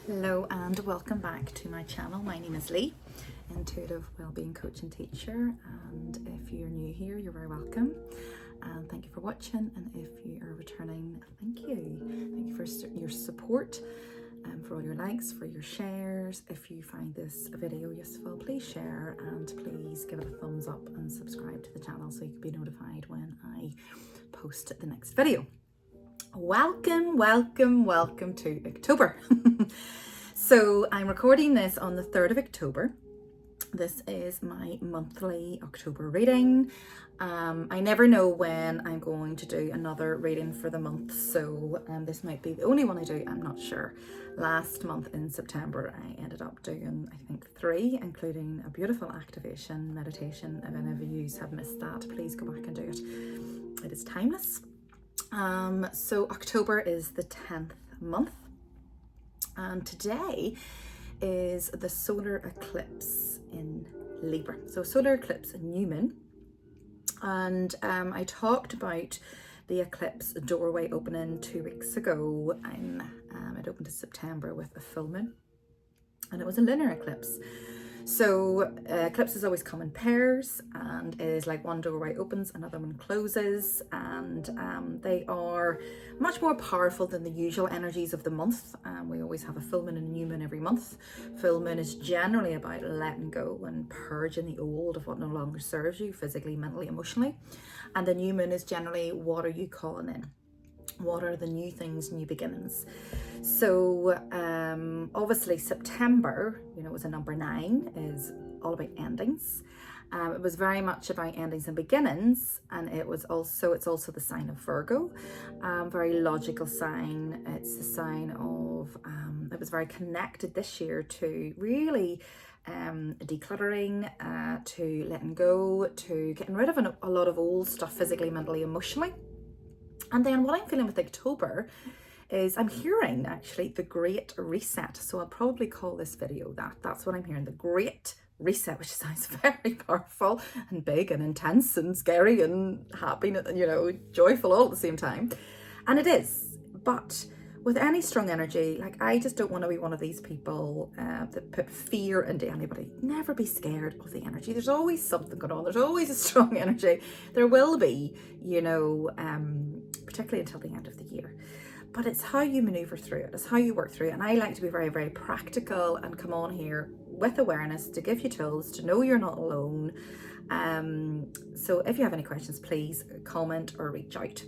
Hello and welcome back to my channel. My name is Lee, intuitive wellbeing coach and teacher, and if you're new here, you're very welcome and thank you for watching, and if you are returning, thank you for your support and for all your likes, for your shares. If you find this video useful, please share and please give it a thumbs up and subscribe to the channel so you can be notified when I post the next video. Welcome to October. So I'm recording this on the 3rd of October. This is my monthly October reading. I never know when I'm going to do another reading for the month, so this might be the only one I do, I'm not sure. Last month in September I ended up doing I think 3, including a beautiful activation meditation. If any of you have missed that, please go back and do it. It is timeless. So October is the 10th month, and today is the solar eclipse in Libra. So solar eclipse in new moon, and I talked about the eclipse doorway opening 2 weeks ago, and it opened in September with a full moon, and it was a lunar eclipse. So eclipses always come in pairs, and it is like one doorway opens, another one closes, and they are much more powerful than the usual energies of the month. We always have a full moon and a new moon every month. Full moon is generally about letting go and purging the old of what no longer serves you physically, mentally, emotionally. And the new moon is generally, what are you calling in? What are the new things, new beginnings? So obviously September, was a number 9, is all about endings. It was very much about endings and beginnings, and it's also the sign of Virgo, very logical sign. It's the sign of, it was very connected this year to really decluttering, to letting go, to getting rid of a lot of old stuff physically, mentally, emotionally. And then what I'm feeling with October is I'm hearing actually the Great Reset. So I'll probably call this video that. That's what I'm hearing, the Great Reset, which sounds very powerful and big and intense and scary and happy, joyful all at the same time. And it is, but with any strong energy, like I just don't want to be one of these people that put fear into anybody. Never be scared of the energy. There's always something going on. There's always a strong energy. There will be, particularly until the end of the year. But it's how you maneuver through it. It's how you work through it. And I like to be very, very practical and come on here with awareness to give you tools to know you're not alone. So if you have any questions, please comment or reach out.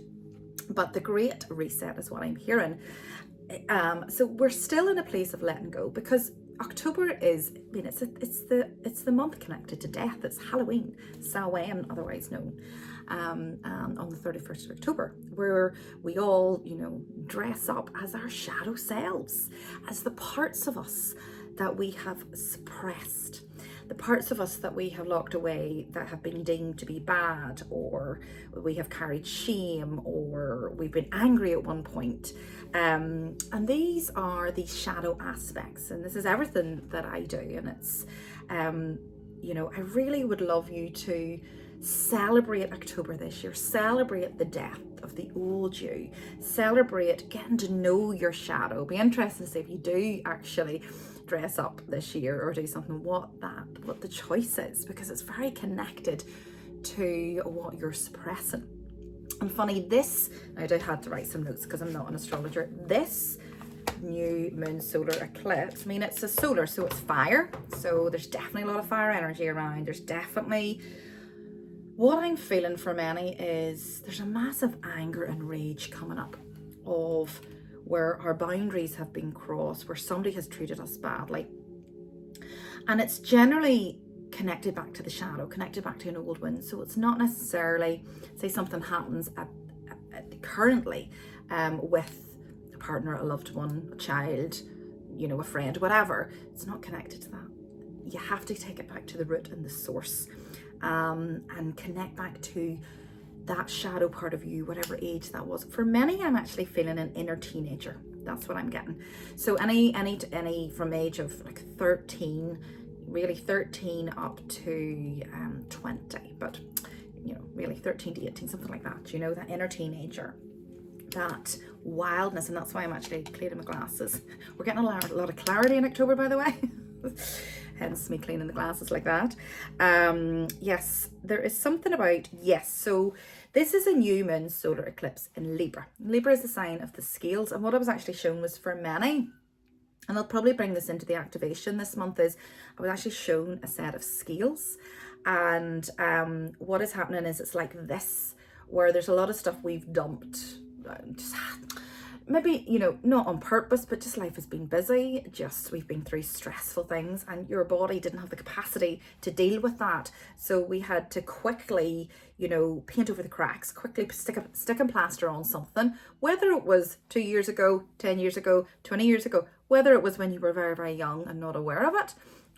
But the Great Reset is what I'm hearing. So we're still in a place of letting go, because October is, it's the month connected to death. It's Halloween, Samhain, otherwise known, on the 31st of October, where we all, dress up as our shadow selves, as the parts of us that we have suppressed, the parts of us that we have locked away, that have been deemed to be bad, or we have carried shame, or we've been angry at one point. And these are the shadow aspects, and this is everything that I do. And it's, I really would love you to celebrate October this year, celebrate the death of the old you, celebrate getting to know your shadow. Be interested to see if you do actually dress up this year or do something, what the choice is, because it's very connected to what you're suppressing. And funny, I had to write some notes because I'm not an astrologer. This new moon solar eclipse, it's a solar, so it's fire, so there's definitely a lot of fire energy around. There's definitely, what I'm feeling for many is there's a massive anger and rage coming up of where our boundaries have been crossed, where somebody has treated us badly. And it's generally connected back to the shadow, connected back to an old wound. So it's not necessarily, say something happens currently with a partner, a loved one, a child, a friend, whatever. It's not connected to that. You have to take it back to the root and the source, and connect back to that shadow part of you, whatever age that was. For many, I'm actually feeling an inner teenager. That's what I'm getting. So any from age of like 13, really 13 up to 20, but really 13 to 18, something like that, that inner teenager. that wildness, and that's why I'm actually cleaning my glasses. We're getting a lot of clarity in October, by the way. Hence me cleaning the glasses like that. Yes, there is something about, yes, so this is a new moon solar eclipse in Libra. Libra is the sign of the scales, and what I was actually shown was for many, and I'll probably bring this into the activation this month, is I was actually shown a set of scales, and what is happening is it's like this, where there's a lot of stuff we've dumped, just maybe, you know, not on purpose, but just life has been busy, just we've been through stressful things, and your body didn't have the capacity to deal with that. So we had to quickly, you know, paint over the cracks, quickly stick a plaster on something, whether it was 2 years ago, 10 years ago, 20 years ago, whether it was when you were very, very young and not aware of it.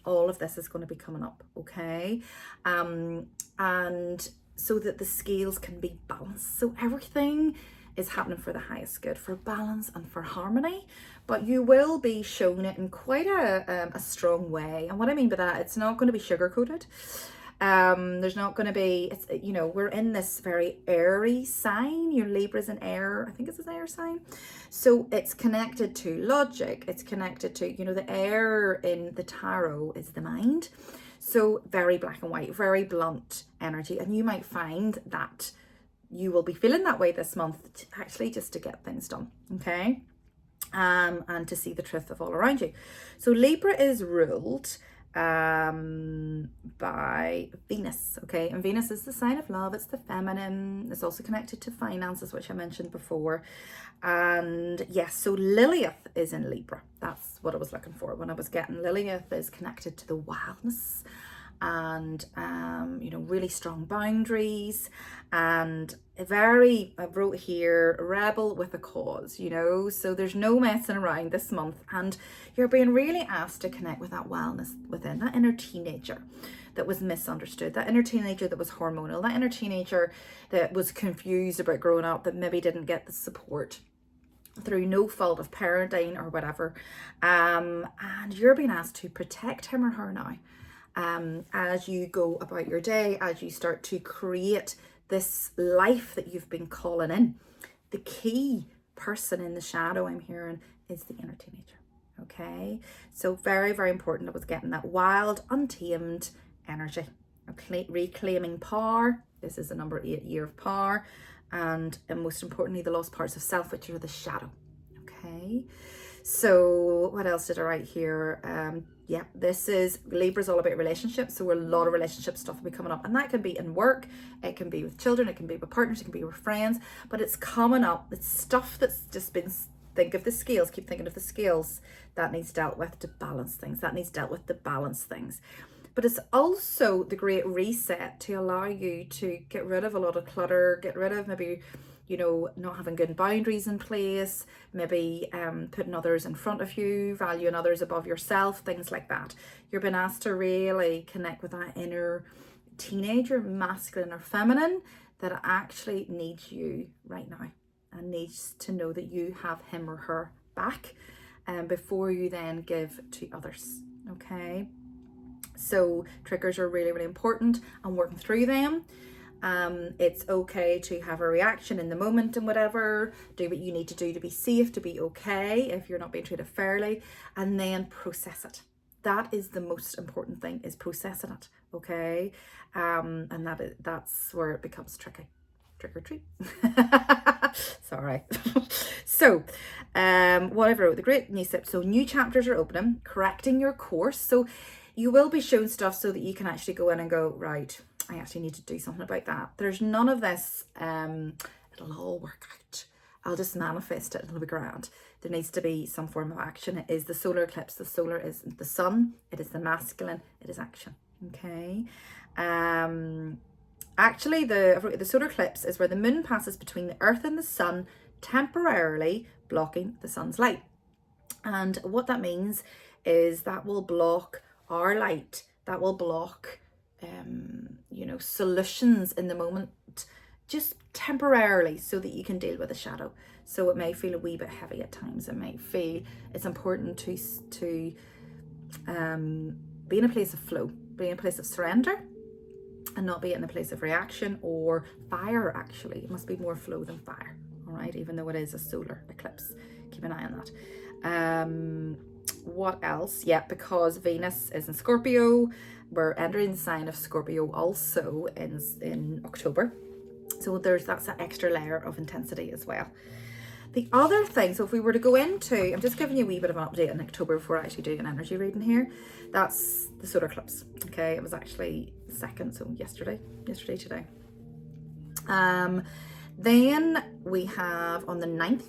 All of this is going to be coming up, okay? And so that the scales can be balanced. So everything is happening for the highest good, for balance and for harmony, but you will be shown it in quite a strong way. And what I mean by that, it's not going to be sugar coated. There's not going to be, it's, you know, we're in this very airy sign. Your Libra's an air, I think it's an air sign. So it's connected to logic. It's connected to, you know, the air in the tarot is the mind. So very black and white, very blunt energy. And you might find that you will be feeling that way this month, actually, just to get things done, okay? And to see the truth of all around you. So Libra is ruled by Venus, okay? And Venus is the sign of love. It's the feminine. It's also connected to finances, which I mentioned before. And yes, so Lilith is in Libra. That's what I was looking for when I was getting Lilith is connected to the wildness and you know, really strong boundaries, and I wrote here, rebel with a cause, you know, so there's no messing around this month, and you're being really asked to connect with that wellness within, that inner teenager that was misunderstood, that inner teenager that was hormonal, that inner teenager that was confused about growing up, that maybe didn't get the support through no fault of parenting or whatever, and you're being asked to protect him or her now. As you go about your day, as you start to create this life that you've been calling in. The key person in the shadow I'm hearing is the inner teenager, okay? So very, very important. I was getting that wild, untamed energy, okay? Reclaiming power. This is the number 8 year of power, and most importantly, the lost parts of self, which are the shadow, okay? So what else did I write here? Yeah, this is Libra's all about relationships. So a lot of relationship stuff will be coming up, and that can be in work, it can be with children, it can be with partners, it can be with friends, but it's coming up. It's stuff that's just been, think of the scales, keep thinking of the scales that needs dealt with to balance things, that needs dealt with to balance things. But it's also the great reset to allow you to get rid of a lot of clutter, get rid of maybe, you know, not having good boundaries in place, maybe putting others in front of you, valuing others above yourself, things like that. You're being asked to really connect with that inner teenager, masculine or feminine, that actually needs you right now and needs to know that you have him or her back before you then give to others, okay? So triggers are really, really important, and working through them. It's okay to have a reaction in the moment and whatever, do what you need to do to be safe, to be okay if you're not being treated fairly, and then process it. That is the most important thing, is processing it, okay? And that's where it becomes tricky. Trick or treat. Sorry. So what I wrote, the great new step, so new chapters are opening, correcting your course. So you will be shown stuff so that you can actually go in and go, right, I actually need to do something about that. There's none of this, it'll all work out, I'll just manifest it, it'll be grand. There needs to be some form of action. It is the solar eclipse. The solar is the sun, it is the masculine, it is action, okay? Actually, the solar eclipse is where the moon passes between the earth and the sun, temporarily blocking the sun's light. And what that means is that will block our light, that will block you know, solutions in the moment, just temporarily, so that you can deal with the shadow. So it may feel a wee bit heavy at times. It might feel it's important to be in a place of flow, be in a place of surrender, and not be in a place of reaction or fire. Actually, it must be more flow than fire. all right, even though it is a solar eclipse. Keep an eye on that. What else? Yeah, because Venus is in Scorpio, we're entering the sign of Scorpio also in October. So that's that extra layer of intensity as well. The other thing, so if we were to go into, I'm just giving you a wee bit of an update in October before I actually do an energy reading here. That's the solar eclipse. Okay, it was actually the 2nd, so yesterday today. Then we have on the 9th,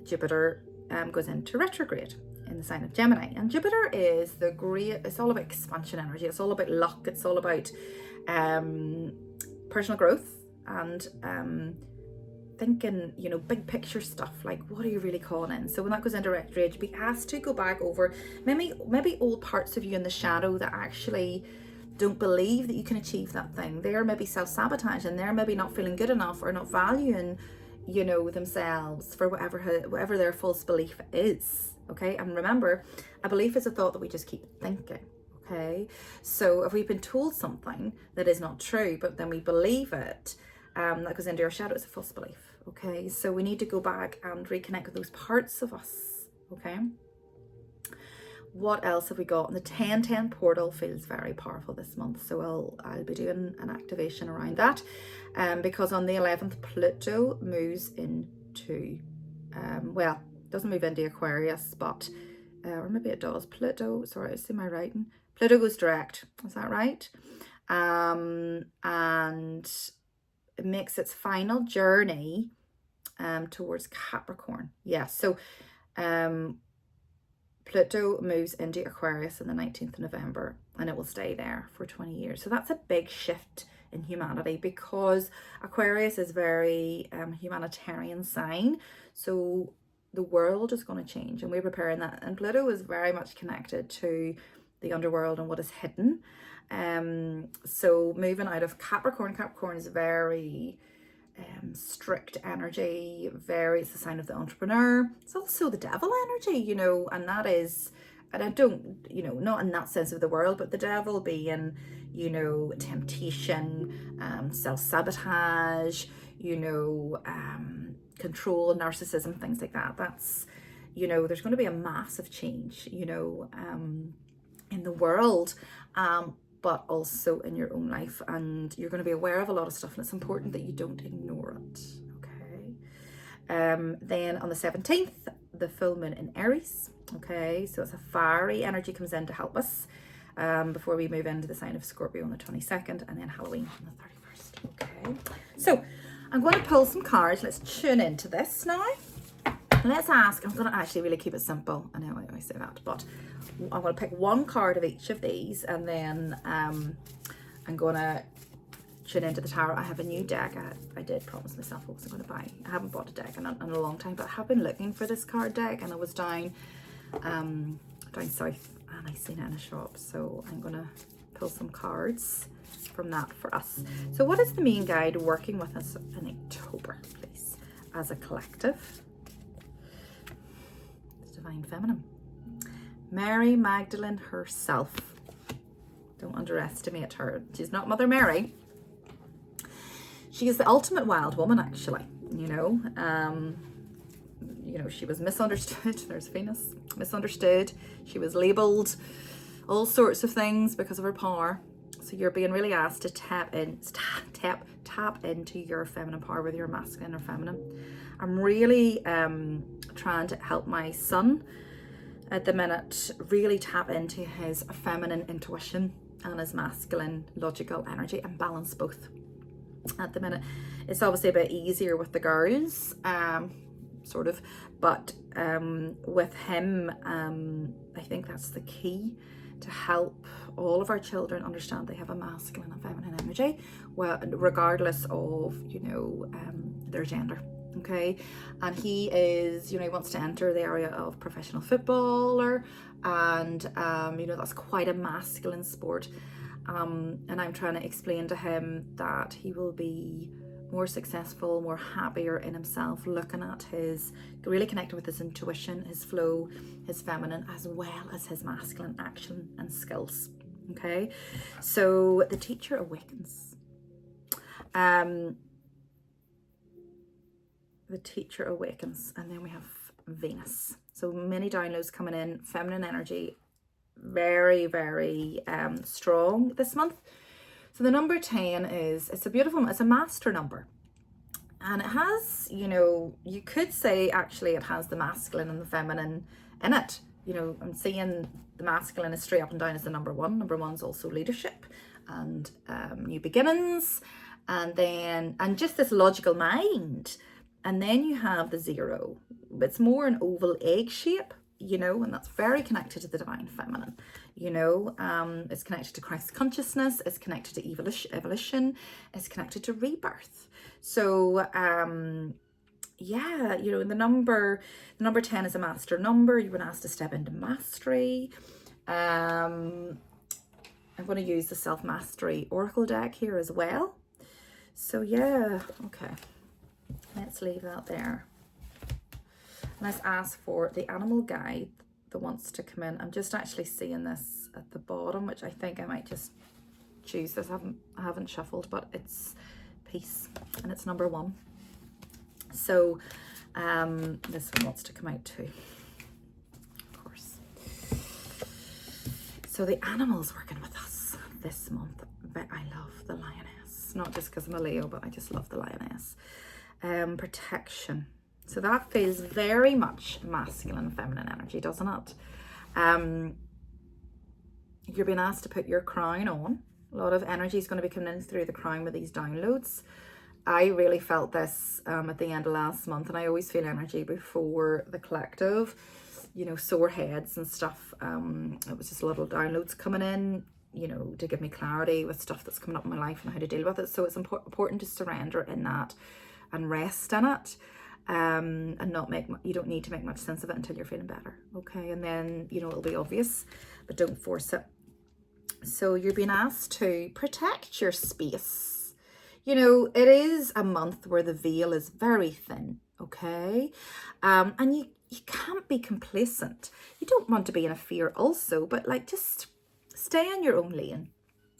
Jupiter goes into retrograde in the sign of Gemini. And Jupiter is it's all about expansion energy. It's all about luck. It's all about personal growth and thinking, you know, big picture stuff, like what are you really calling in? So when that goes into retrograde, you'll be asked to go back over maybe old parts of you in the shadow that actually don't believe that you can achieve that thing. They're maybe self-sabotaging, they're maybe not feeling good enough or not valuing, you know, themselves for whatever their false belief is. Okay, and remember, a belief is a thought that we just keep thinking. Okay, so if we've been told something that is not true, but then we believe it, that goes into our shadow, it's a false belief. Okay, so we need to go back and reconnect with those parts of us. Okay, what else have we got? The 10-10 portal feels very powerful this month, so I'll be doing an activation around that, because on the 11th Pluto moves into well, doesn't move into Aquarius, but or maybe it does. Pluto, sorry, I see my writing. Pluto goes direct, is that right? And it makes its final journey towards Capricorn. Yeah, so Pluto moves into Aquarius on the 19th of November, and it will stay there for 20 years. So that's a big shift in humanity, because Aquarius is very humanitarian sign. So the world is going to change, and we're preparing that. And Pluto is very much connected to the underworld and what is hidden. So moving out of Capricorn is very strict energy, it's the sign of the entrepreneur. It's also the devil energy, you know, and that is, and I don't, you know, not in that sense of the world, but the devil being, you know, temptation, self-sabotage, you know, control, narcissism, things like that. That's, you know, there's going to be a massive change, you know, in the world, but also in your own life, and you're going to be aware of a lot of stuff, and it's important that you don't ignore it. Okay. Then on the 17th, the full moon in Aries. Okay, so it's a fiery energy comes in to help us before we move into the sign of Scorpio on the 22nd, and then Halloween on the 31st. Okay, so I'm going to pull some cards. Let's tune into this now. Let's ask, I'm going to actually really keep it simple. I know I always say that, but I'm going to pick one card of each of these, and then I'm going to tune into the tarot. I have a new deck. I did promise myself I wasn't going to buy. I haven't bought a deck in a long time, but I have been looking for this card deck, and I was down south and I seen it in a shop. So I'm going to pull some cards from that for us. So what is the main guide working with us in October, please, as a collective? Divine Feminine. Mary Magdalene herself. Don't underestimate her. She's not Mother Mary. She is the ultimate wild woman, actually. You know, she was misunderstood. There's Venus. Misunderstood. She was labeled all sorts of things because of her power. So you're being really asked to tap into your feminine power, whether you're masculine or feminine. I'm really trying to help my son at the minute really tap into his feminine intuition and his masculine logical energy and balance both. At the minute, it's obviously a bit easier with the girls, sort of, but with him, I think that's the key to help all of our children understand they have a masculine and feminine energy, well, regardless of, you know, their gender. Okay, and he is, you know, he wants to enter the area of professional footballer, and you know, that's quite a masculine sport, and I'm trying to explain to him that he will be more successful, more happier in himself, looking at his, really connecting with his intuition, his flow, his feminine, as well as his masculine action and skills. Okay, so the teacher awakens. the teacher awakens, and then we have Venus. So many downloads coming in, feminine energy, very, very strong this month. So the number 10 it's a master number. And it has, you know, you could say actually it has the masculine and the feminine in it. You know, I'm seeing the masculine is straight up and down as the number 1. Number 1 is also leadership and new beginnings, and just this logical mind. And then you have the 0. It's more an oval egg shape, you know, and that's very connected to the divine feminine. You know, it's connected to Christ consciousness, it's connected to evolution, it's connected to rebirth. So yeah, you know, the number 10 is a master number. You've been asked to step into mastery. I'm going to use the self-mastery oracle deck here as well. So yeah, okay, let's leave that there. Let's ask for the animal guide that wants to come in. I'm just actually seeing this at the bottom, which I think I might just choose this. I haven't shuffled, but it's peace, and it's number 1. So this one wants to come out too, of course. So the animals working with us this month. I love the lioness, not just because I'm a Leo, but I just love the lioness. Protection. So that feels very much masculine and feminine energy, doesn't it? You're being asked to put your crown on. A lot of energy is going to be coming in through the crown with these downloads. I really felt this at the end of last month, and I always feel energy before the collective, you know, sore heads and stuff. It was just little downloads coming in, you know, to give me clarity with stuff that's coming up in my life and how to deal with it. So it's important to surrender in that and rest in it. And you don't need to make much sense of it until you're feeling better, okay? And then, you know, it'll be obvious, but don't force it. So you're being asked to protect your space. You know, it is a month where the veil is very thin, okay? And you can't be complacent. You don't want to be in a fear also, but like, just stay in your own lane.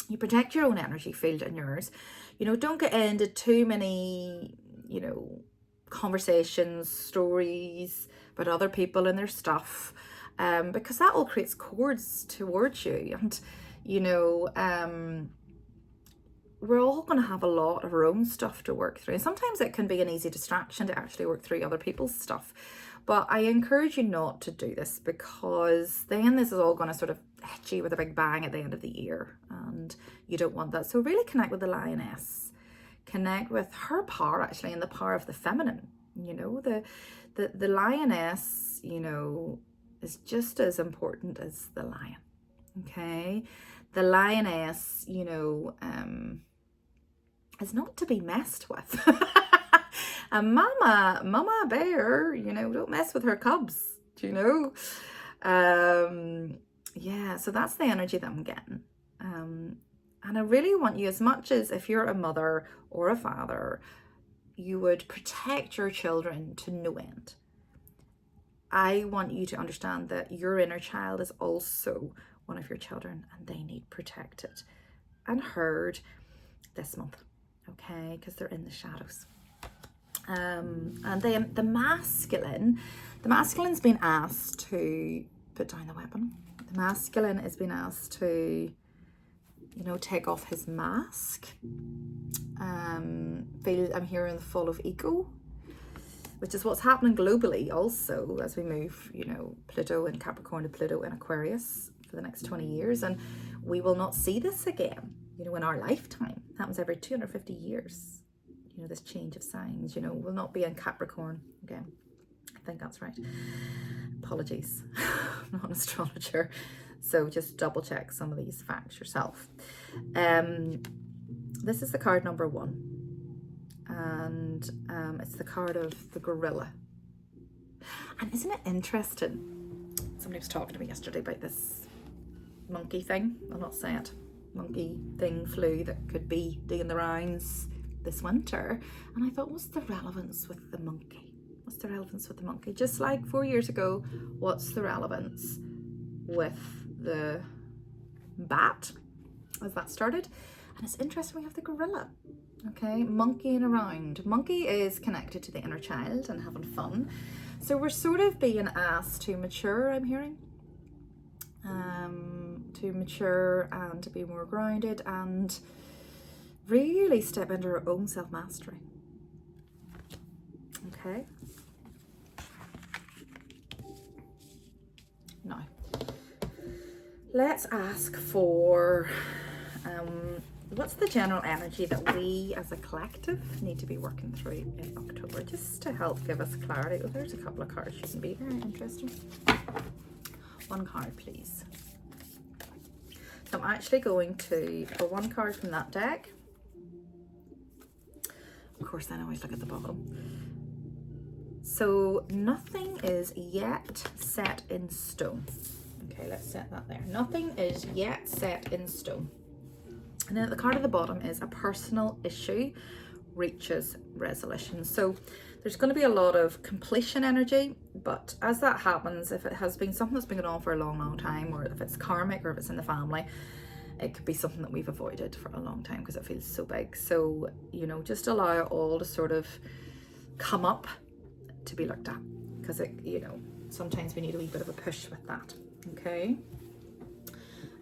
You protect your own energy field and yours. You know, don't get into too many, you know, conversations, stories about other people and their stuff, because that all creates cords towards you. And you know, we're all going to have a lot of our own stuff to work through, and sometimes it can be an easy distraction to actually work through other people's stuff. But I encourage you not to do this, because then this is all going to sort of hit you with a big bang at the end of the year, and you don't want that. So really connect with the lioness. Connect with her power, actually, and the power of the feminine. You know, the lioness, you know, is just as important as the lion. Okay, the lioness, you know, is not to be messed with. And mama bear, you know, don't mess with her cubs. Do you know? Yeah, so that's the energy that I'm getting. And I really want you, as much as if you're a mother or a father, you would protect your children to no end. I want you to understand that your inner child is also one of your children, and they need protected and heard this month, okay? Because they're in the shadows. And then the masculine's been asked to put down the weapon. The masculine has been asked to, you know, take off his mask. I'm hearing the fall of ego, which is what's happening globally also as we move, you know, Pluto in Capricorn to Pluto in Aquarius for the next 20 years. And we will not see this again, you know, in our lifetime. It happens every 250 years, you know, this change of signs, you know, we'll not be in Capricorn again. I think that's right. Apologies, I'm not an astrologer. So just double check some of these facts yourself. This is the card number 1. And it's the card of the gorilla. And isn't it interesting? Somebody was talking to me yesterday about this monkey thing. I'll not say it. Monkey thing, flu that could be doing the rounds this winter. And I thought, what's the relevance with the monkey? What's the relevance with the monkey? Just like 4 years ago, what's the relevance with the bat as that started? And it's interesting, we have the gorilla. Okay, monkeying around. Monkey is connected to the inner child and having fun. So we're sort of being asked to mature, I'm hearing. To mature and to be more grounded and really step into our own self-mastery. Okay. Now, let's ask for what's the general energy that we as a collective need to be working through in October, just to help give us clarity. Oh, there's a couple of cards shouldn't be very interesting. One card, please. So I'm actually going to, for one card from that deck, of course then I always look at the bottom. So nothing is yet set in stone. Okay, let's set that there. Nothing is yet set in stone. And then at the card at the bottom is a personal issue reaches resolution. So there's going to be a lot of completion energy, but as that happens, if it has been something that's been going on for a long time, or if it's karmic, or if it's in the family, it could be something that we've avoided for a long time because it feels so big. So, you know, just allow it all to sort of come up to be looked at, because it, you know, sometimes we need a wee bit of a push with that. Okay.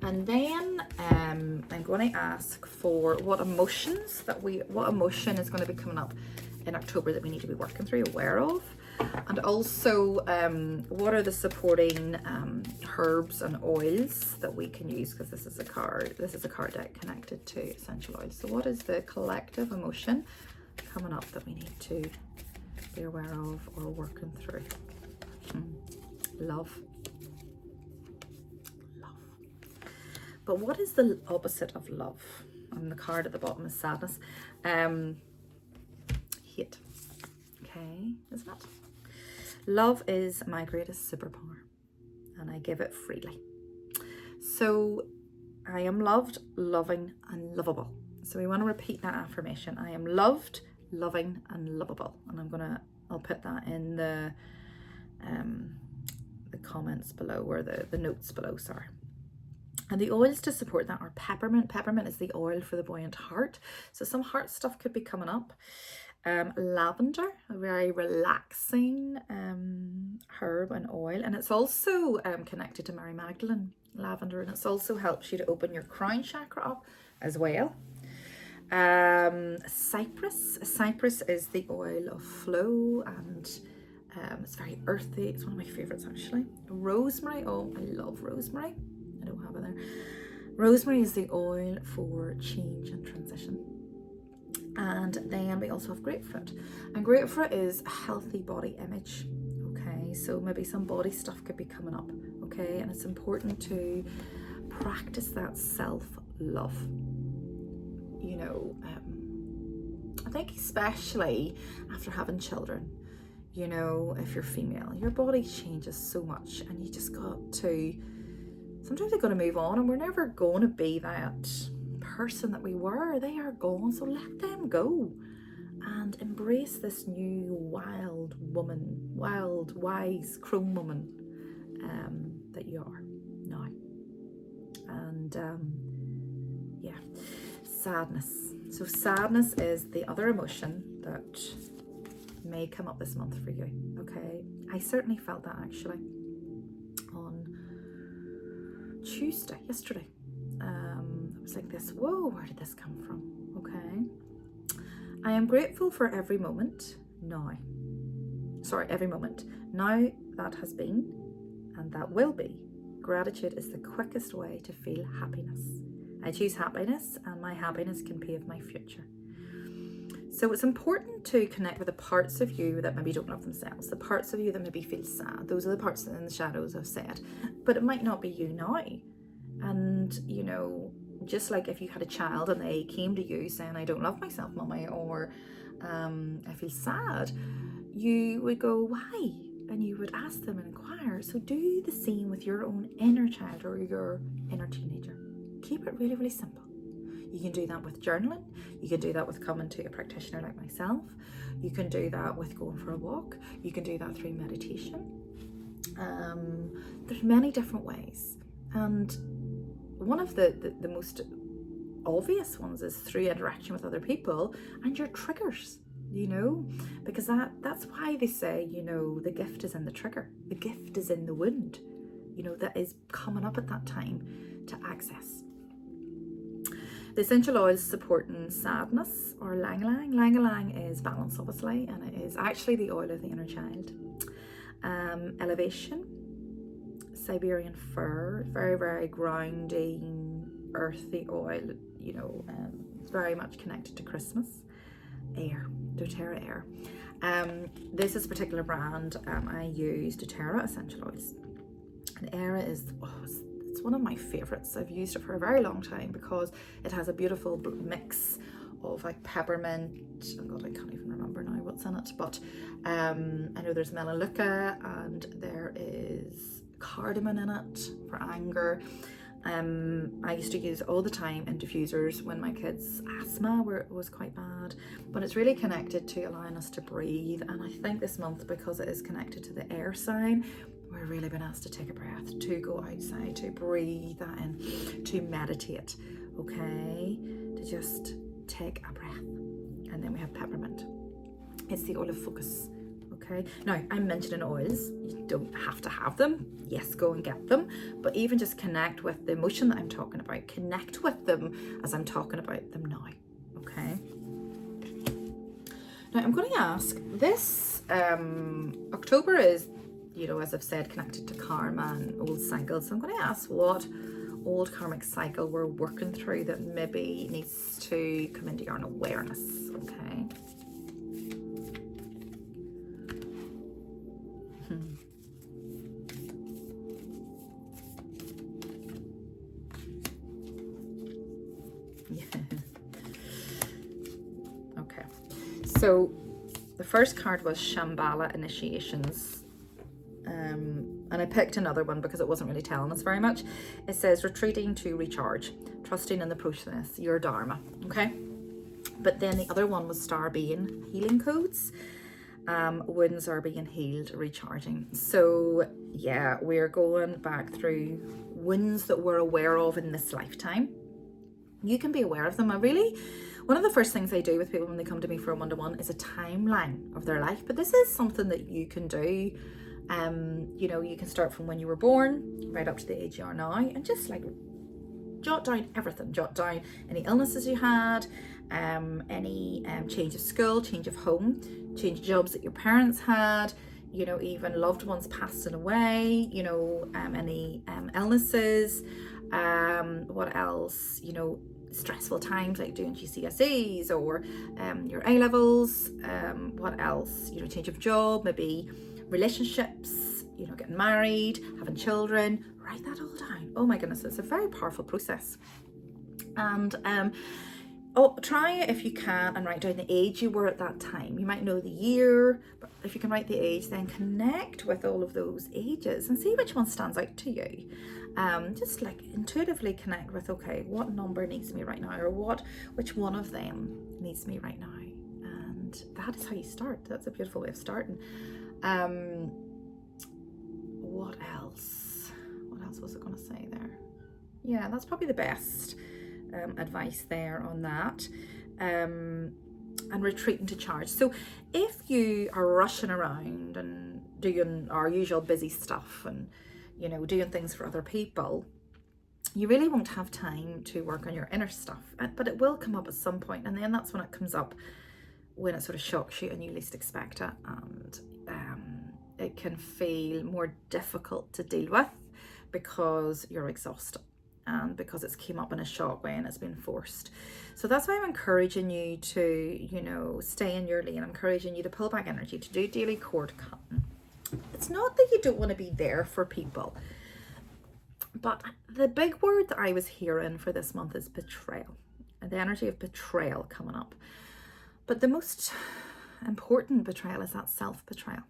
And then I'm going to ask for what emotion is going to be coming up in October that we need to be working through, aware of, and also what are the supporting herbs and oils that we can use, because this is a card deck connected to essential oils. So what is the collective emotion coming up that we need to be aware of or working through? Love. But what is the opposite of love? And the card at the bottom is sadness. Hate. Okay, isn't it? Love is my greatest superpower, and I give it freely. So I am loved, loving, and lovable. So we want to repeat that affirmation. I am loved, loving, and lovable. And I'll put that in the comments below, or the notes below, sorry. And the oils to support that are peppermint. Peppermint is the oil for the buoyant heart. So some heart stuff could be coming up. Lavender, a very relaxing herb and oil. And it's also connected to Mary Magdalene, lavender. And it also helps you to open your crown chakra up as well. Cypress. Cypress is the oil of flow, and it's very earthy. It's one of my favorites, actually. Rosemary. Oh, I love rosemary. I don't have it there. Rosemary is the oil for change and transition. And then we also have grapefruit. And grapefruit is a healthy body image. Okay, so maybe some body stuff could be coming up. Okay, and it's important to practice that self-love. You know, I think especially after having children, you know, if you're female, your body changes so much, and you just got to, sometimes you've got to move on, and we're never going to be that person that we were. They are gone, so let them go and embrace this new wild woman, wild, wise crone woman that you are now. And yeah, sadness. So sadness is the other emotion that may come up this month for you. Okay, I certainly felt that actually on Tuesday, yesterday. It was like this, whoa, where did this come from? Okay. I am grateful for every moment every moment now that has been and that will be. Gratitude is the quickest way to feel happiness. I choose happiness, and my happiness can pave my future. So it's important to connect with the parts of you that maybe don't love themselves, the parts of you that maybe feel sad. Those are the parts in the shadows I've said, but it might not be you now. And, you know, just like if you had a child and they came to you saying, I don't love myself, mummy, or I feel sad, you would go, why? And you would ask them and inquire. So do the same with your own inner child or your inner teenager. Keep it really, really simple. You can do that with journaling. You can do that with coming to a practitioner like myself. You can do that with going for a walk. You can do that through meditation. There's many different ways. And one of the most obvious ones is through interaction with other people and your triggers, you know, because that's why they say, you know, the gift is in the trigger, the gift is in the wound, you know, that is coming up at that time to access. The essential oils supporting sadness or lang lang. Lang lang is balance, obviously, and it is actually the oil of the inner child. Elevation, Siberian fir, very, very grounding, earthy oil, you know, very much connected to Christmas. Air, doTERRA air. This is a particular brand. I use doTERRA essential oils. And air is, it's one of my favorites. I've used it for a very long time because it has a beautiful mix of like peppermint, oh god, I can't even remember now what's in it, but I know there's melaleuca and there is cardamom in it for anger. I used to use all the time in diffusers when my kids' asthma was quite bad, but it's really connected to allowing us to breathe. And I think this month, because it is connected to the air sign, we're really been asked to take a breath, to go outside, to breathe that in, to meditate, okay, to just take a breath. And then we have peppermint. It's the oil of focus. Okay, now I'm mentioning oils, you don't have to have them, yes, go and get them, but even just connect with the emotion that I'm talking about, connect with them as I'm talking about them now, okay? Now I'm going to ask, this October is, you know, as I've said, connected to karma and old cycles, so I'm going to ask what old karmic cycle we're working through that maybe needs to come into your awareness, okay? Okay, so the first card was Shambhala Initiations, and I picked another one because it wasn't really telling us very much. It says retreating to recharge, trusting in the process, your dharma, okay? But then the other one was Star Being, healing codes. Wounds are being healed, recharging. So yeah, we're going back through wounds that we're aware of in this lifetime. You can be aware of them. One of the first things I do with people when they come to me for a one-to-one is a timeline of their life, but this is something that you can do. You know, you can start from when you were born right up to the age you are now, and just like jot down everything. Jot down any illnesses you had, any change of school, change of home, change of jobs that your parents had, you know, even loved ones passing away, you know, any illnesses, what else, you know, stressful times like doing GCSEs or your A-levels, what else, you know, change of job, maybe relationships, you know, getting married, having children. Write that all down. Oh my goodness, it's a very powerful process. And try it if you can and write down the age you were at that time. You might know the year, but if you can write the age, then connect with all of those ages and see which one stands out to you. Just like intuitively connect with, okay, what number needs me right now, or which one of them needs me right now. And that is how you start. That's a beautiful way of starting. What else was I going to say there? Yeah, that's probably the best advice there on that. And retreating to charge. So if you are rushing around and doing our usual busy stuff and, you know, doing things for other people, you really won't have time to work on your inner stuff, but it will come up at some point, and then that's when it comes up, when it sort of shocks you and you least expect it, and it can feel more difficult to deal with because you're exhausted and because it's came up in a shock way and it's been forced. So that's why I'm encouraging you to, you know, stay in your lane. I'm encouraging you to pull back energy, to do daily cord cutting. It's not that you don't want to be there for people, but the big word that I was hearing for this month is betrayal, and the energy of betrayal coming up. But the most important betrayal is that self-betrayal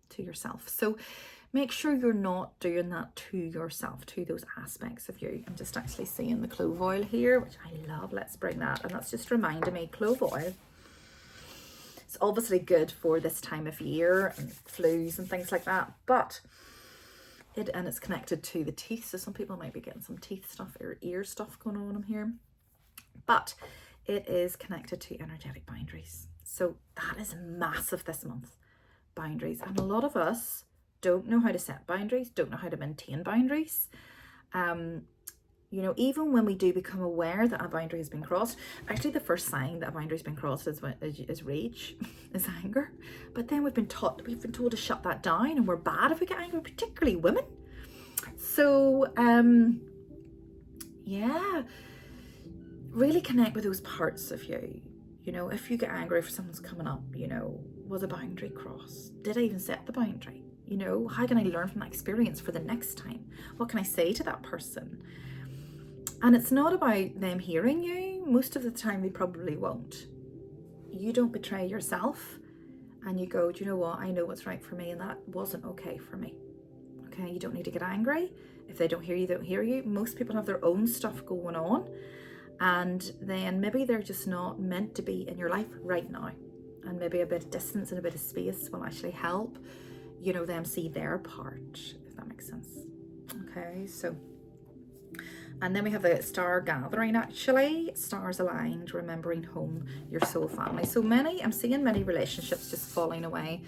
to yourself. So make sure you're not doing that to yourself, to those aspects of you. I'm just actually seeing the clove oil here, which I love. Let's bring that. And that's just reminding me, clove oil, it's obviously good for this time of year and flus and things like that, but it's connected to the teeth. So some people might be getting some teeth stuff or ear stuff going on in here. But it is connected to energetic boundaries. So that is massive this month, boundaries. And a lot of us don't know how to set boundaries, don't know how to maintain boundaries. You know, even when we do become aware that a boundary has been crossed, actually the first sign that a boundary has been crossed is rage, is anger. But then we've been told to shut that down, and we're bad if we get angry, particularly women. So, yeah, really connect with those parts of you. You know, if you get angry for someone's coming up, you know, was a boundary crossed? Did I even set the boundary? You know, how can I learn from that experience for the next time? What can I say to that person? And it's not about them hearing you. Most of the time they probably won't. You don't betray yourself and you go, do you know what? I know what's right for me, and that wasn't okay for me. Okay, you don't need to get angry. If they don't hear you, they don't hear you. Most people have their own stuff going on, and then maybe they're just not meant to be in your life right now. And maybe a bit of distance and a bit of space will actually help, you know, them see their part, if that makes sense. Okay, so, and then we have the star gathering, actually, stars aligned, remembering home, your soul family. So I'm seeing many relationships just falling away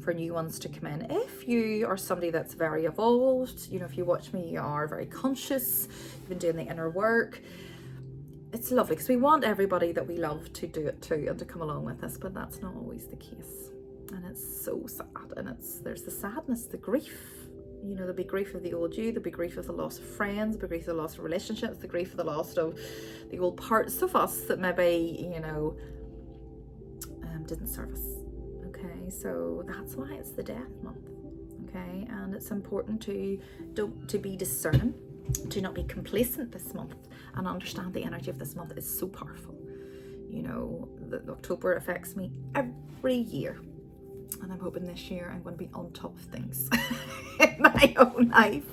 for new ones to come in. If you are somebody that's very evolved, you know, if you watch me, you are very conscious, you've been doing the inner work, it's lovely, because we want everybody that we love to do it too and to come along with us, but that's not always the case. And it's so sad, and there's the sadness, the grief. You know, there'll be grief of the old you, there'll be grief of the loss of friends, there'll be grief of the loss of relationships, the grief of the loss of the old parts of us that maybe, you know, didn't serve us. Okay, so that's why it's the death month. Okay, and it's important to be discerning, to not be complacent this month, and understand the energy of this month is so powerful. You know, October affects me every year. And I'm hoping this year I'm going to be on top of things in my own life.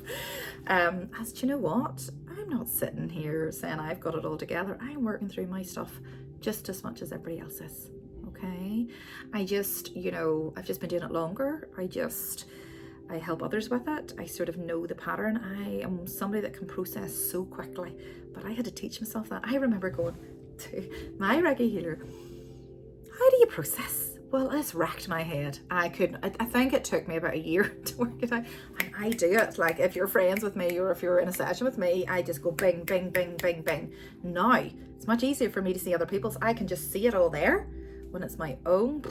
As do you know what? I'm not sitting here saying I've got it all together. I'm working through my stuff just as much as everybody else is. Okay? I just, you know, I've just been doing it longer. I help others with it. I sort of know the pattern. I am somebody that can process so quickly, but I had to teach myself that. I remember going to my Reiki healer, how do you process? Well, it's wrecked my head. I think it took me about a year to work it out. And I do it, like, if you're friends with me or if you're in a session with me, I just go bing, bing, bing, bing, bing. Now, it's much easier for me to see other people's. I can just see it all there. When it's my own,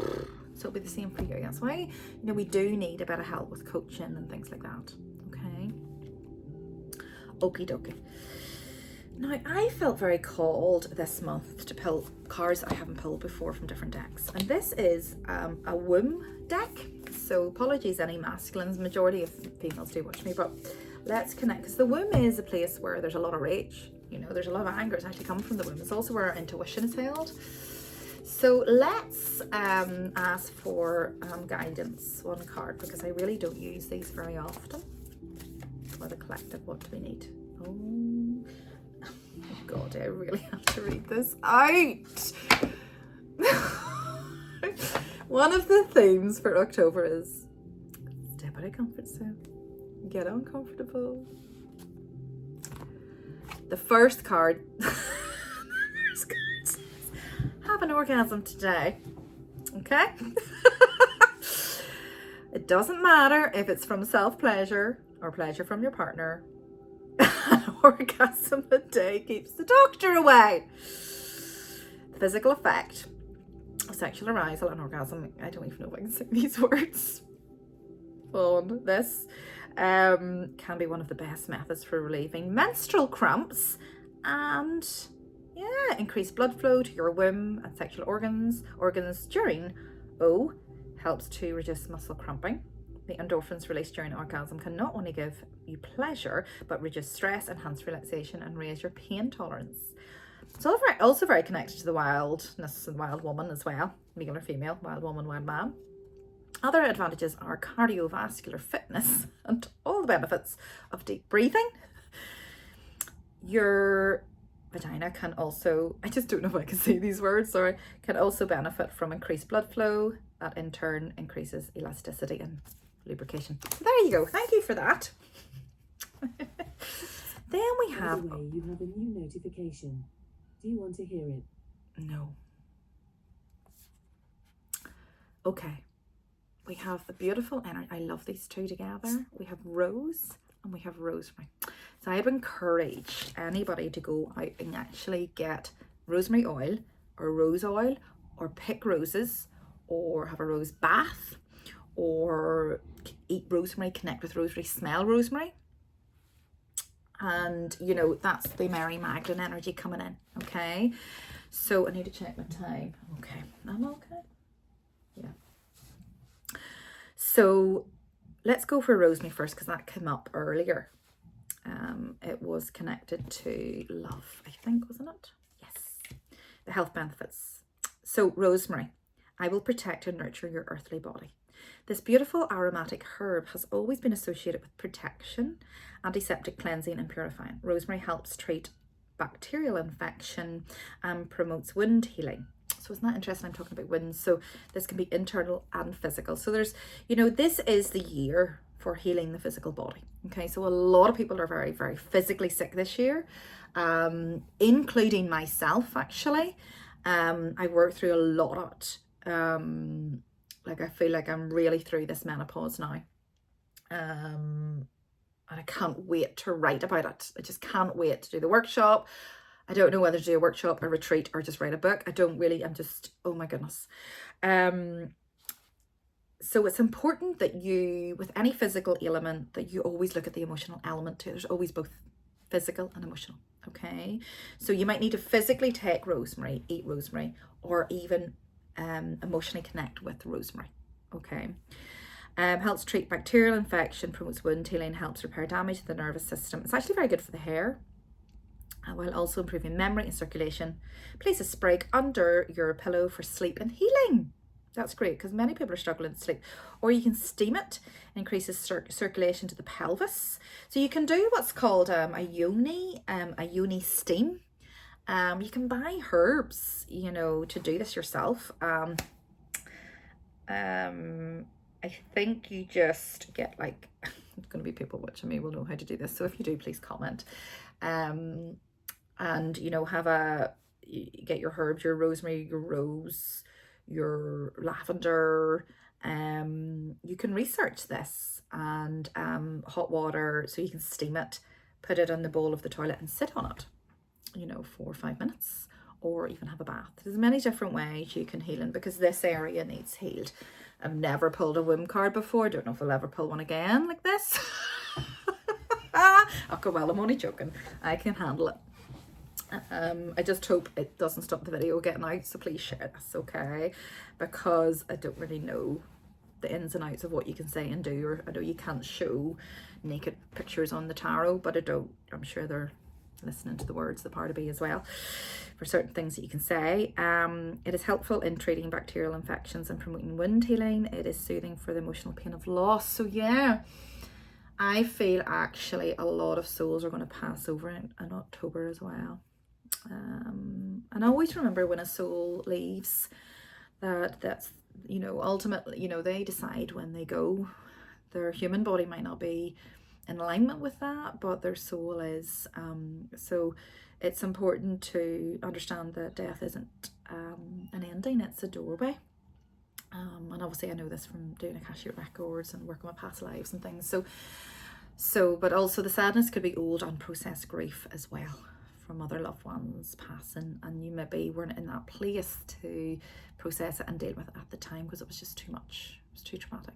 so it'll be the same for you. That's why, you know, we do need a bit of help with coaching and things like that. Okay. Okie dokie. Now, I felt very called this month to pull cards I haven't pulled before from different decks. And this is a womb deck. So apologies any masculines, majority of females do watch me, but let's connect. Because the womb is a place where there's a lot of rage. You know, there's a lot of anger. It's actually coming from the womb. It's also where our intuition is held. So let's ask for guidance, one card, because I really don't use these very often. For the collective, what do we need? Oh God, I really have to read this out. One of the themes for October is step out of comfort zone, get uncomfortable. The first card, says, have an orgasm today. Okay? It doesn't matter if it's from self-pleasure or pleasure from your partner. An orgasm a day keeps the doctor away. The physical effect of sexual arousal and orgasm, I don't even know if I can say these words on this, can be one of the best methods for relieving menstrual cramps and increase blood flow to your womb and sexual organs during helps to reduce muscle cramping. The endorphins released during orgasm can not only give you pleasure, but reduce stress, enhance relaxation, and raise your pain tolerance. It's also very connected to the wildness of the wild woman as well, male or female, wild woman, wild man. Other advantages are cardiovascular fitness and all the benefits of deep breathing. Your vagina can also, I just don't know if I can say these words, sorry, can also benefit from increased blood flow. That in turn increases elasticity and lubrication. So there you go. Thank you for that. Then we have... By the way, you have a new notification. Do you want to hear it? No. Okay. We have the beautiful energy. I love these two together. We have rose and we have rosemary. So I'd encourage anybody to go out and actually get rosemary oil or pick roses or have a rose bath or eat rosemary, connect with rosemary, smell rosemary. And you know, that's the Mary Magdalene energy coming in. Okay, so I need to check my time. Okay, I'm okay. Yeah, so let's go for rosemary first because that came up earlier. It was connected to love, I think, wasn't it? Yes, the health benefits. So rosemary, I will protect and nurture your earthly body. This beautiful aromatic herb has always been associated with protection, antiseptic cleansing and purifying. Rosemary helps treat bacterial infection and promotes wound healing. So isn't that interesting? I'm talking about wounds. So this can be internal and physical. So there's, you know, this is the year for healing the physical body. Okay, so a lot of people are very, very physically sick this year, including myself actually. I worked through a lot. Like I feel like I'm really through this menopause now. And I can't wait to write about it. I just can't wait to do the workshop. I don't know whether to do a workshop, a retreat, or just write a book. I'm just, oh my goodness. So it's important that you, with any physical ailment, that you always look at the emotional element too. There's always both physical and emotional, okay? So you might need to physically take rosemary, eat rosemary, or even emotionally connect with rosemary, okay? Helps treat bacterial infection, promotes wound healing, helps repair damage to the nervous system. It's actually very good for the hair, while also improving memory and circulation. Place a sprig under your pillow for sleep and healing. That's great because many people are struggling to sleep. Or you can steam it, increases circulation to the pelvis. So you can do what's called a yoni steam. You can buy herbs, you know, to do this yourself. I think you just get like, there's going to be people watching me will know how to do this. So if you do, please comment. And you know, get your herbs, your rosemary, your rose, your lavender. You can research this, and hot water, so you can steam it, put it in the bowl of the toilet and sit on it, you know, 4 or 5 minutes, or even have a bath. There's many different ways you can heal in because this area needs healed. I've never pulled a womb card before. Don't know if I'll ever pull one again like this. Okay, well, I'm only joking. I can handle it. I just hope it doesn't stop the video getting out, so please share this, okay? Because I don't really know the ins and outs of what you can say and do, or I know you can't show naked pictures on the tarot, but I'm sure they're listening to the words, the part of be as well, for certain things that you can say. It is helpful in treating bacterial infections and promoting wound healing. It is soothing for the emotional pain of loss. So yeah, I feel actually a lot of souls are going to pass over in October as well. And I always remember when a soul leaves that's, you know, ultimately, you know, they decide when they go. Their human body might not be in alignment with that, but their soul is. So it's important to understand that death isn't an ending, it's a doorway. And obviously I know this from doing Akashic records and working with past lives and things. So but also the sadness could be old unprocessed grief as well from other loved ones passing, and you maybe weren't in that place to process it and deal with it at the time because it was just too much. It was too traumatic.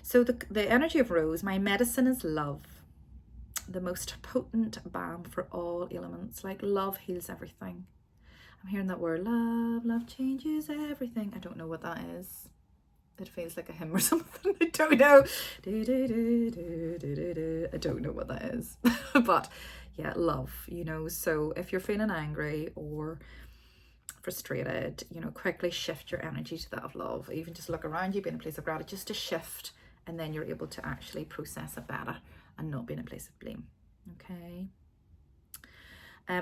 So the energy of rose, my medicine is love, the most potent balm for all ailments. Like love heals everything. I'm hearing that word, love changes everything. I don't know what that is. It feels like a hymn or something. I don't know. I don't know what that is. But yeah, love, you know. So if you're feeling angry or frustrated, you know, quickly shift your energy to that of love. Even just look around you, be in a place of gratitude, just to shift, and then you're able to actually process it better and not be in a place of blame. Okay.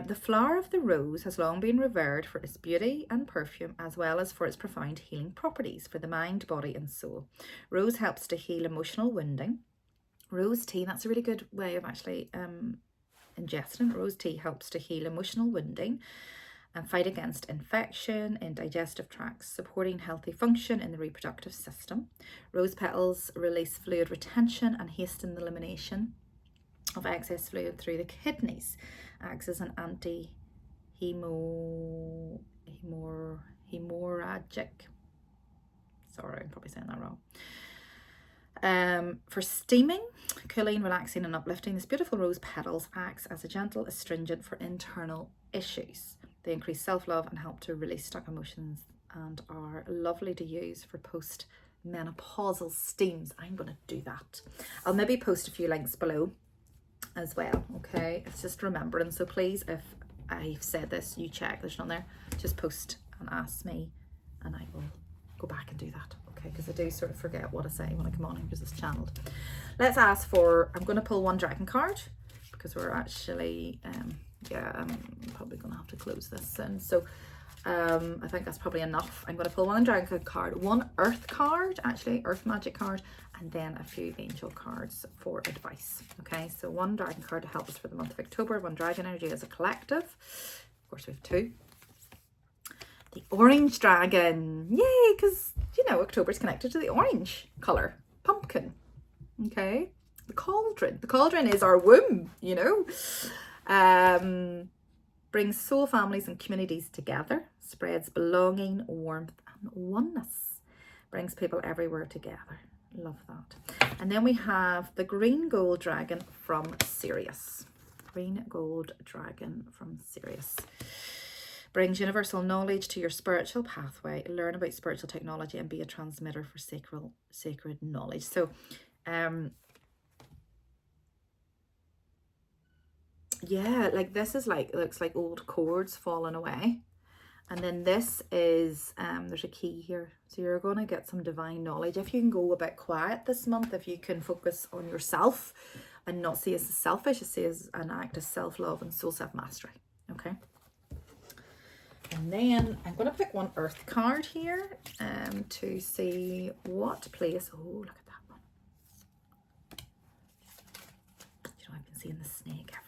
The flower of the rose has long been revered for its beauty and perfume, as well as for its profound healing properties for the mind, body and soul. Rose helps to heal emotional wounding. Rose tea, that's a really good way of actually decongestant. Rose tea helps to heal emotional wounding and fight against infection in digestive tracts, supporting healthy function in the reproductive system. Rose petals release fluid retention and hasten the elimination of excess fluid through the kidneys. Acts as an hemorrhagic. Sorry, I'm probably saying that wrong. For steaming, cooling, relaxing and uplifting, this beautiful rose petals acts as a gentle astringent for internal issues. They increase self-love and help to release stuck emotions and are lovely to use for post-menopausal steams. I'm going to do that. I'll maybe post a few links below as well, okay? It's just remembering, so please, if I've said this, you check, there's none there, just post and ask me and I will go back and do that, okay? Because I do sort of forget what I say when I come on here because it's channeled. Let's ask for, I'm going to pull one dragon card because we're actually, yeah, I'm probably going to have to close this soon. So I think that's probably enough. I'm going to pull one dragon card, one earth card, actually, earth magic card, and then a few angel cards for advice. Okay, so one dragon card to help us for the month of October, one dragon energy as a collective. Of course, we have two. The orange dragon, yay, because, you know, October is connected to the orange colour, pumpkin. Okay, the cauldron is our womb, you know. Brings soul families and communities together, spreads belonging, warmth and oneness, brings people everywhere together. Love that. And then we have the green gold dragon from Sirius. Green gold dragon from Sirius. Brings universal knowledge to your spiritual pathway. Learn about spiritual technology and be a transmitter for sacred knowledge. So, yeah, like this is like, looks like old cords falling away. And then this is, there's a key here. So you're going to get some divine knowledge. If you can go a bit quiet this month, if you can focus on yourself and not see it as selfish, see it as an act of self-love and soul self-mastery. Okay. And then I'm going to pick one earth card here to see what place. Oh, look at that one. You know, I've been seeing the snake everywhere.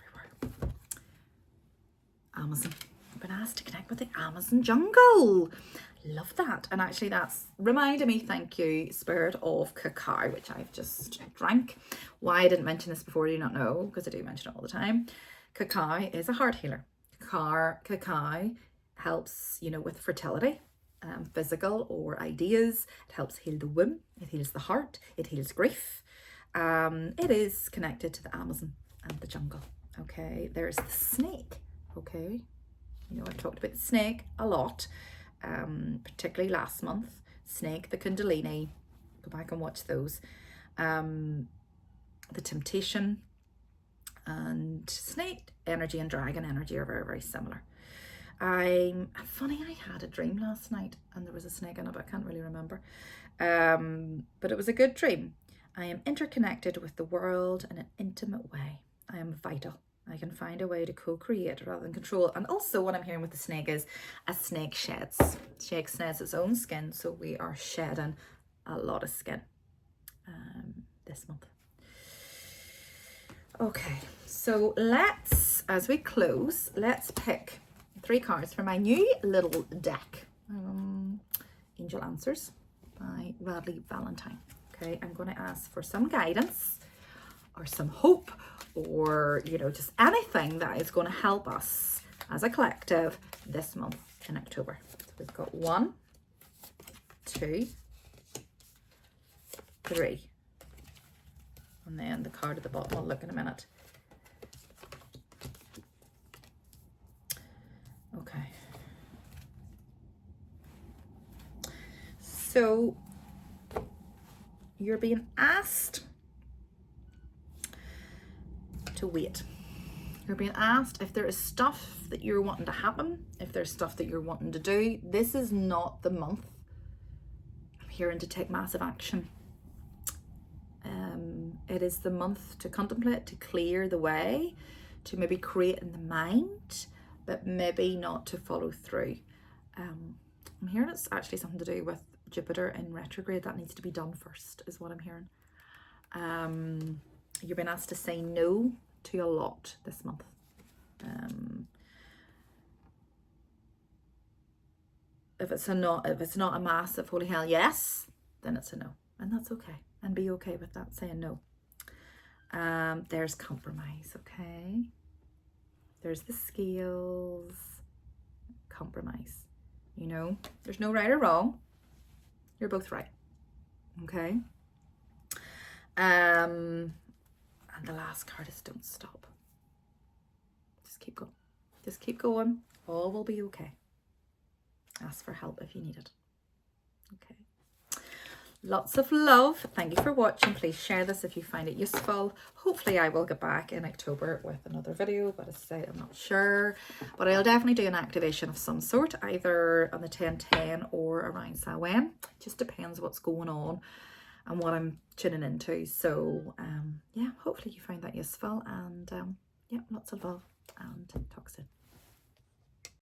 Amazon. I've been asked to connect with the Amazon jungle. Love that. And actually that's reminded me, thank you, Spirit, of cacao, which I've just drank. Why I didn't mention this before, I do not know, because I do mention it all the time. Cacao is a heart healer. Cacao helps, you know, with fertility, physical or ideas. It helps heal the womb. It heals the heart. It heals grief. It is connected to the Amazon and the jungle. Okay, there's the snake. Okay, you know, I've talked about the snake a lot, particularly last month. Snake, the Kundalini, go back and watch those. The temptation, and snake energy and dragon energy are very, very similar. Funny, I had a dream last night and there was a snake in it, but I can't really remember. But it was a good dream. I am interconnected with the world in an intimate way. I am vital. I can find a way to co-create rather than control. And also what I'm hearing with the snake is a snake sheds. Snake sheds its own skin, so we are shedding a lot of skin this month. Okay, so let's, as we close, let's pick 3 cards for my new little deck. Angel Answers by Radley Valentine. Okay, I'm going to ask for some guidance or some hope, or, you know, just anything that is going to help us as a collective this month in October. So we've got 1, 2, 3. And then the card at the bottom, I'll look in a minute. Okay. So you're being asked to wait. You're being asked if there is stuff that you're wanting to happen, if there's stuff that you're wanting to do. This is not the month I'm hearing to take massive action. It is the month to contemplate, to clear the way, to maybe create in the mind, but maybe not to follow through. I'm hearing it's actually something to do with Jupiter in retrograde. That needs to be done first, is what I'm hearing. You're being asked to say no to a lot this month. if it's not a massive holy hell yes, then it's a no, and that's okay, and be okay with that, saying no. There's compromise, okay? There's the scales, compromise. You know, there's no right or wrong. You're both right, okay? And the last card is don't stop. Just keep going. Just keep going. All will be okay. Ask for help if you need it. Okay. Lots of love. Thank you for watching. Please share this if you find it useful. Hopefully I will get back in October with another video, but as I say, I'm not sure. But I'll definitely do an activation of some sort, either on the 10/10 or around Samhain. Just depends what's going on and what I'm tuning into. So yeah, hopefully you find that useful, and yeah, lots of love, and talk soon.